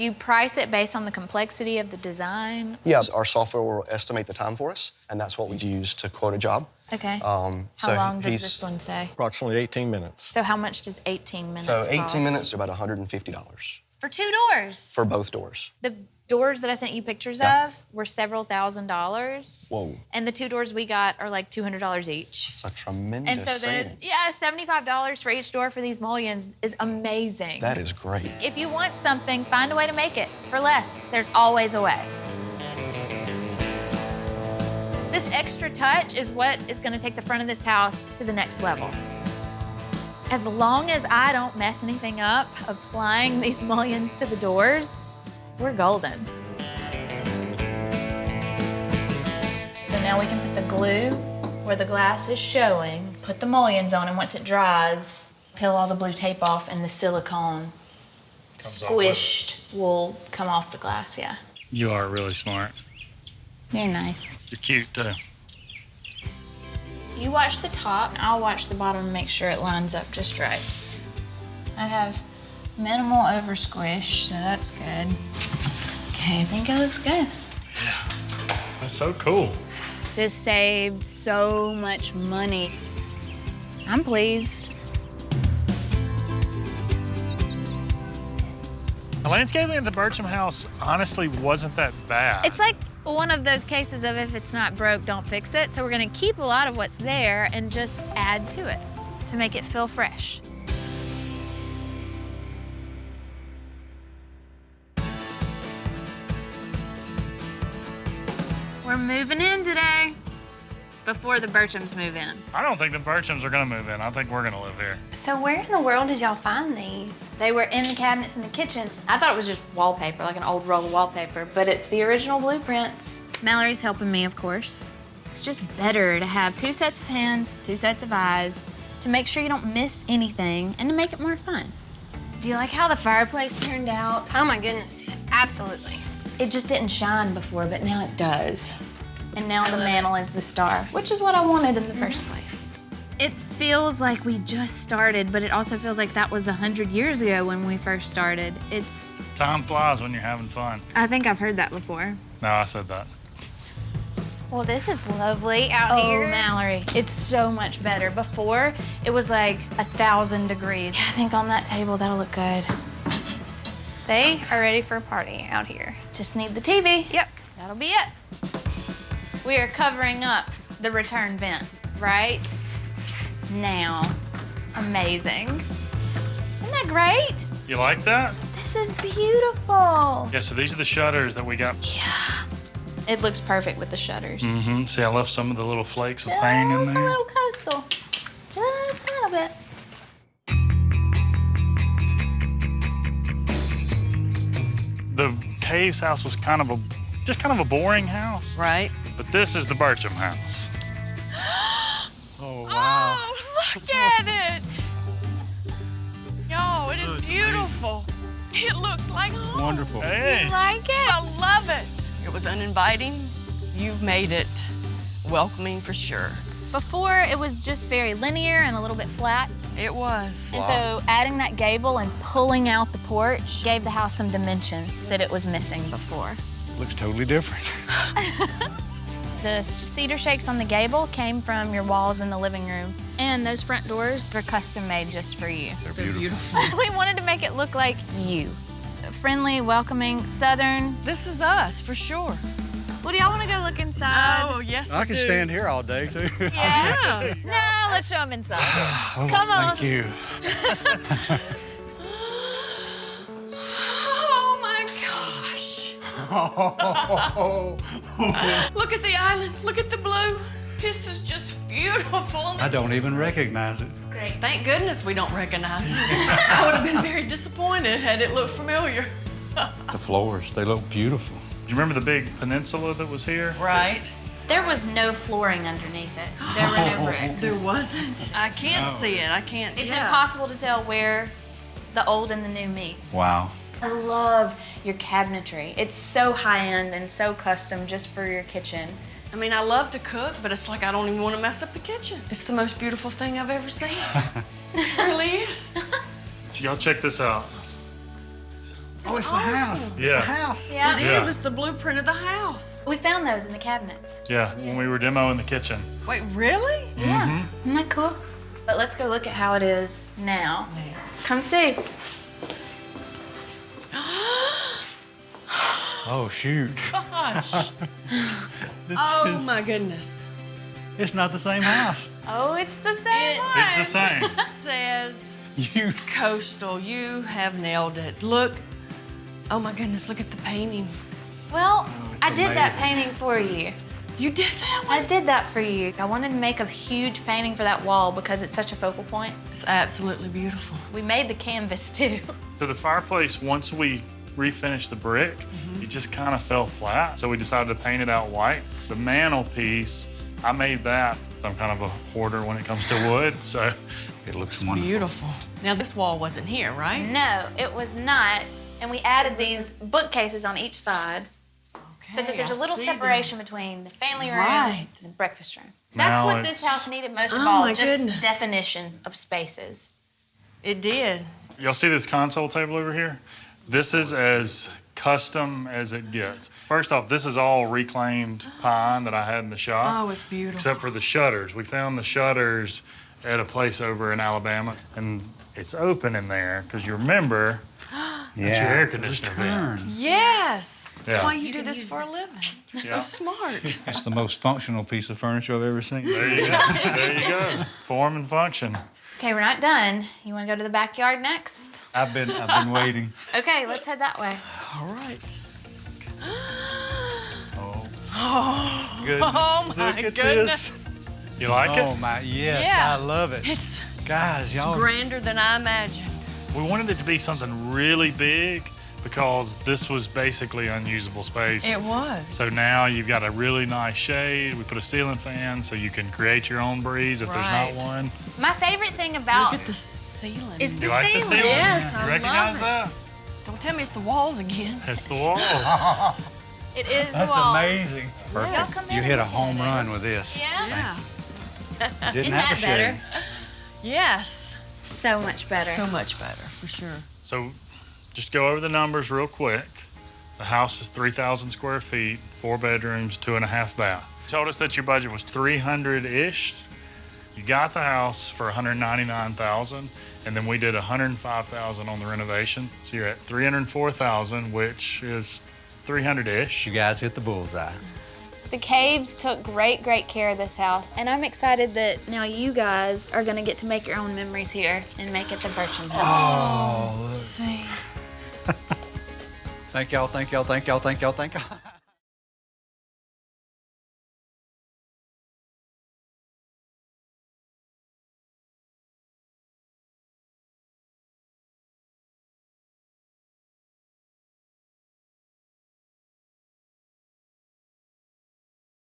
Do you price it based on the complexity of the design? Yeah, our software will estimate the time for us, and that's what we use to quote a job. Okay. How long does this one say? Approximately 18 minutes. So how much does 18 minutes So cost? 18 minutes, about $150 For 2 doors? for both doors. The doors that I sent you pictures of were several $1,000s. Whoa. And the 2 doors we got are like $200 each. It's a tremendous And so saving. $75 for each door for these mullions is amazing. That is great. If you want something, find a way to make it for less. There's always a way. This extra touch is what is gonna take the front of this house to the next level. As long as I don't mess anything up applying these mullions to the doors, we're golden. So now we can put the glue where the glass is showing, put the mullions on, and once it dries, peel all the blue tape off, and the silicone squished will come off the glass, yeah. You are really smart. You're nice. You're cute, too. You watch the top, and I'll watch the bottom and make sure it lines up just right. I have minimal over squish, so that's good. Okay, I think it looks good. Yeah. That's so cool. This saved so much money. I'm pleased. The landscaping at the Bircham house honestly wasn't that bad. It's like one of those cases of if it's not broke, don't fix it. So we're gonna keep a lot of what's there and just add to it to make it feel fresh. We're moving in today before the Birchams move in. I don't think the Birchams are gonna move in. I think we're gonna live here. So where in the world did y'all find these? They were in the cabinets in the kitchen. I thought it was just wallpaper, like an old roll of wallpaper, but it's the original blueprints. Mallory's helping me, of course. It's just better to have 2 sets of hands, 2 sets of eyes, to make sure you don't miss anything and to make it more fun. Do you like how the fireplace turned out? Oh my goodness, absolutely. It just didn't shine before, but now it does. And now the mantle is the star, which is what I wanted in the first place. It feels like we just started, but it also feels like that was 100 years ago when we first started. Time flies when you're having fun. I think I've heard that before. No, I said that. Well, this is lovely out here. Oh, Mallory, it's so much better. Before, it was like 1,000 degrees. Yeah, I think on that table, that'll look good. They are ready for a party out here. Just need the TV. Yep. That'll be it. We are covering up the return vent right now. Amazing. Isn't that great? You like that? This is beautiful. Yeah, so these are the shutters that we got. Yeah. It looks perfect with the shutters. Mm-hmm. See, I left some of the little flakes of paint in Just a there. little coastal. Just a little bit. The Caves house was just kind of a boring house. Right? But this is the Bircham house. Oh, wow. Oh, look at it! Yo, it is beautiful. It looks like home. Wonderful. Hey. Like it? I love it. It was uninviting. You've made it welcoming for sure. Before, it was just very linear and a little bit flat. It was. And so adding that gable and pulling out the porch gave the house some dimension that it was missing before. Looks totally different. The cedar shakes on the gable came from your walls in the living room. And those front doors are custom made just for you. They're beautiful. We wanted to make it look like you. Friendly, welcoming, southern. This is us, for sure. Well, do y'all want to go look inside? Oh, yes, I can do. stand here all day, too. Yeah. No, let's show them inside. Oh, Come on. Thank you. Oh, my gosh. Look at the island. Look at the blue. This is just beautiful. I don't even recognize it. Great. Thank goodness we don't recognize it. I would have been very disappointed had it looked familiar. The floors, they look beautiful. Do you remember the big peninsula that was here? Right? There was no flooring underneath it. There were no bricks. There wasn't. I can't see it. I can't. It's yeah. impossible to tell where the old and the new meet. Wow. I love your cabinetry. It's so high-end and so custom just for your kitchen. I mean, I love to cook, but it's like I don't even want to mess up the kitchen. It's the most beautiful thing I've ever seen. It really is. Y'all check this out. Oh, it's the house. It's Yeah. the house. Yeah. It Yeah. is. It's the blueprint of the house. We found those in the cabinets. Yeah, when we were demoing the kitchen. Wait, really? Yeah. Isn't that cool? But let's go look at how it is now. Come see. Oh, shoot. Gosh. This Oh is, my goodness. it's not the same house. Oh, it's the same one. It's the same. Says You, coastal. You have nailed it. Look. Oh my goodness. Look at the painting. Well, I did that amazing. painting for you. You did that one. I did that for you. I wanted to make a huge painting for that wall because it's such a focal point. It's absolutely beautiful. We made the canvas too. So the fireplace, once we refinished the brick, it just kind of fell flat. So we decided to paint it out white. The mantelpiece, I made that. I'm kind of a hoarder when it comes to wood, so it looks wonderful. Beautiful. Now this wall wasn't here, right? No, it was not. And we added these bookcases on each side so that there's a little separation between the family room Right. and the breakfast room. That's Now what this it's- house needed most of Oh all, my just goodness. definition of spaces. It did. y'all see this console table over here? This is as custom as it gets. First off, this is all reclaimed pine that I had in the shop. Oh, it's beautiful. Except for the shutters. We found the shutters at a place over in Alabama, and it's open in there because you remember that's your air conditioner vent. Turn. Yes. That's Yeah. why you do this for a living. You're Yeah. so smart. It's the most functional piece of furniture I've ever seen. There you go. There you go. Form and function. Okay, we're not done. You want to go to the backyard next? I've been waiting. Okay, let's head that way. All right. Goodness. Oh my Look at goodness. this. You like Oh it? my, yes, Yeah. I love it. It's Guys, y'all. grander than I imagined. We wanted it to be something really big because this was basically unusable space. It was. So now you've got a really nice shade. We put a ceiling fan so you can create your own breeze if Right. there's not one. My favorite thing about Look at the ceiling. is the You like the ceiling. ceiling? Yes, You I recognize love it. that? Don't tell me it's the walls again. It's the wall. It is the That's wall. amazing. Y'all come Perfect. in You hit and a look home at it. run with this. Yeah? Yeah. Didn't Isn't have that a better? shade. Yes. So much better. So much better, for sure. So just go over the numbers real quick. The house is 3,000 square feet, 4 bedrooms, 2.5 bath. Told us that your budget was 300-ish. You got the house for 199,000, and then we did 105,000 on the renovation. So you're at 304,000, which is 300-ish. You guys hit the bullseye. The Caves took great care of this house, and I'm excited that now you guys are gonna get to make your own memories here and make it the Bertram house. Oh, look. See. Thank y'all, thank y'all, thank y'all, thank y'all, thank y'all.